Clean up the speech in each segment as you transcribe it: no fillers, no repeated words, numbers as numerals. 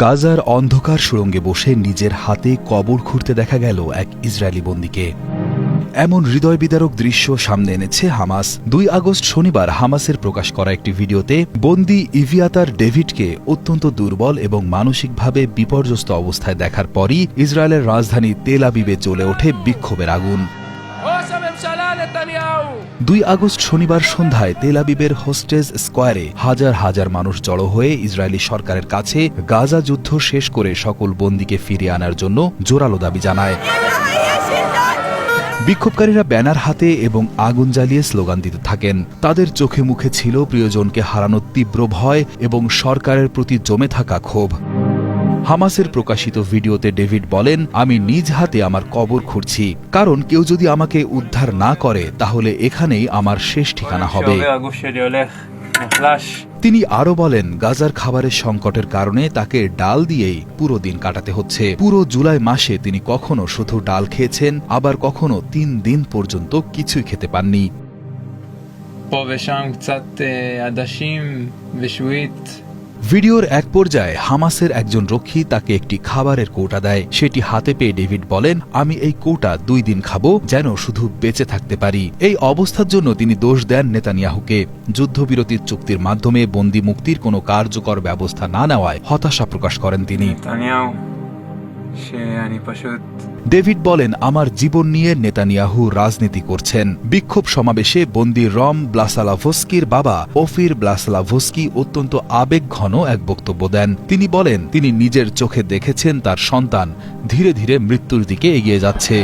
গাজার অন্ধকার সুড়ঙ্গে বসে নিজের হাতে কবর খুঁড়তে দেখা গেল এক ইসরায়েলি বন্দীকে। এমন হৃদয়বিদারক দৃশ্য সামনে এনেছে হামাস। ২ আগস্ট শনিবার হামাসের প্রকাশ করা একটি ভিডিওতে বন্দী ইভিয়াতার ডেভিডকে অত্যন্ত দুর্বল এবং মানসিকভাবে বিপর্যস্ত অবস্থায় দেখার পরই ইসরায়েলের রাজধানী তেল আবিবে জ্বলে ওঠে বিক্ষোভের আগুন। ২ আগস্ট শনিবার সন্ধ্যায় তেল আবিবের হোস্টেজ স্কোয়ারে হাজার হাজার মানুষ জড়ো হয়ে ইসরায়েলি সরকারের কাছে গাজা যুদ্ধ শেষ করে সকল বন্দীকে ফিরিয়ে আনার জন্য জোরালো দাবি জানায়। বিক্ষোভকারীরা ব্যানার হাতে এবং আগুন জ্বালিয়ে স্লোগান দিতে থাকেন। তাদের চোখে মুখে ছিল প্রিয়জনকে হারানোর তীব্র ভয় এবং সরকারের প্রতি জমে থাকা ক্ষোভ। হামাসের প্রকাশিত ভিডিওতে ডেভিড বলেন, আমি নিজ হাতে আমার কবর খুঁড়ছি, কারণ কেউ যদি আমাকে উদ্ধার না করে তাহলে এখানেই আমার শেষ ঠিকানা হবে। তিনি আরও বলেন, গাজার খাবারের সংকটের কারণে তাকে ডাল দিয়েই পুরো দিন কাটাতে হচ্ছে। পুরো জুলাই মাসে তিনি কখনো শুধু ডাল খেয়েছেন, আবার কখনো ৩ দিন পর্যন্ত কিছুই খেতে পাননি। ভিডিওর এক পর্যায়ে হামাসের একজন রক্ষী তাকে একটি খাবারের কৌটা দেয়। সেটি হাতে পেয়ে ডেভিড বলেন, আমি এই কৌটা ২ দিন খাবো, যেন শুধু বেঁচে থাকতে পারি। এই অবস্থার জন্য তিনি দোষ দেন নেতানিয়াহুকে। যুদ্ধবিরতির চুক্তির মাধ্যমে বন্দী মুক্তির কোনো কার্যকর ব্যবস্থা না নেওয়ায় হতাশা প্রকাশ করেন তিনি। ডেভিড বলেন, আমার জীবন নিয়ে নেতানিয়াহু রাজনীতি করছেন। বিক্ষোভ সমাবেশে বন্দী রম ব্লাসালাভস্কির বাবা ওফির ব্লাসালাভস্কি অত্যন্ত আবেগঘন এক বক্তব্য দেন। তিনি বলেন, তিনি নিজের চোখে দেখেছেন তার সন্তান ধীরে ধীরে মৃত্যুর দিকে এগিয়ে যাচ্ছে।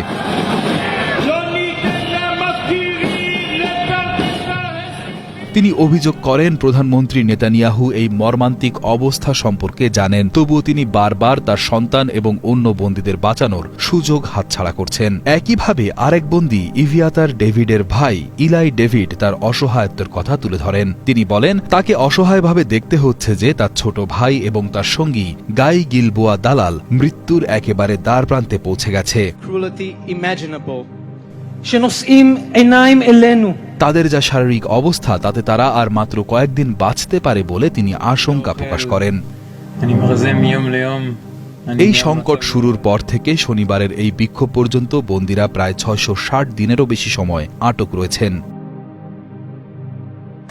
তিনি অভিযোগ করেন, প্রধানমন্ত্রী নেতানিয়াহু এই মর্মান্তিক অবস্থা সম্পর্কে জানেন, তবুও তিনি বারবার তার সন্তান এবং অন্য বন্দীদের বাঁচানোর সুযোগ হাতছাড়া করছেন। একইভাবে আরেক বন্দী ইভিয়াতার ডেভিডের ভাই ইলাই ডেভিড তার অসহায়ত্বের কথা তুলে ধরেন। তিনি বলেন, তাকে অসহায়ভাবে দেখতে হচ্ছে যে তার ছোট ভাই এবং তার সঙ্গী গাই গিলবোয়া দালাল মৃত্যুর একেবারে দ্বারপ্রান্তে পৌঁছে গেছে। তাদের যা শারীরিক অবস্থা, তাতে তারা আর মাত্র কয়েকদিন বাঁচতে পারে বলে তিনি আশঙ্কা প্রকাশ করেন। এই সংকট শুরুর পর থেকে শনিবারের এই বিক্ষোভ পর্যন্ত বন্দীরা প্রায় ৬৬০ দিনেরও বেশি সময় আটক রয়েছেন,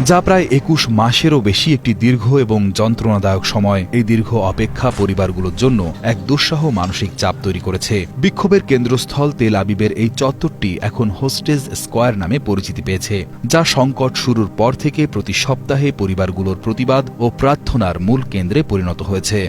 যা প্রায় ২১ মাসেরও বেশি একটি দীর্ঘ এবং যন্ত্রণাদায়ক সময়। এই দীর্ঘ অপেক্ষা পরিবারগুলোর জন্য এক দুঃসহ মানসিক চাপ তৈরি করেছে। বিক্ষোভের কেন্দ্রস্থল তেল আবিবের এই চত্বরটি এখন হোস্টেজ স্কোয়ার নামে পরিচিতি পেয়েছে, যা সংকট শুরুর পর থেকে প্রতি সপ্তাহে পরিবারগুলোর প্রতিবাদ ও প্রার্থনার মূল কেন্দ্রে পরিণত হয়েছে।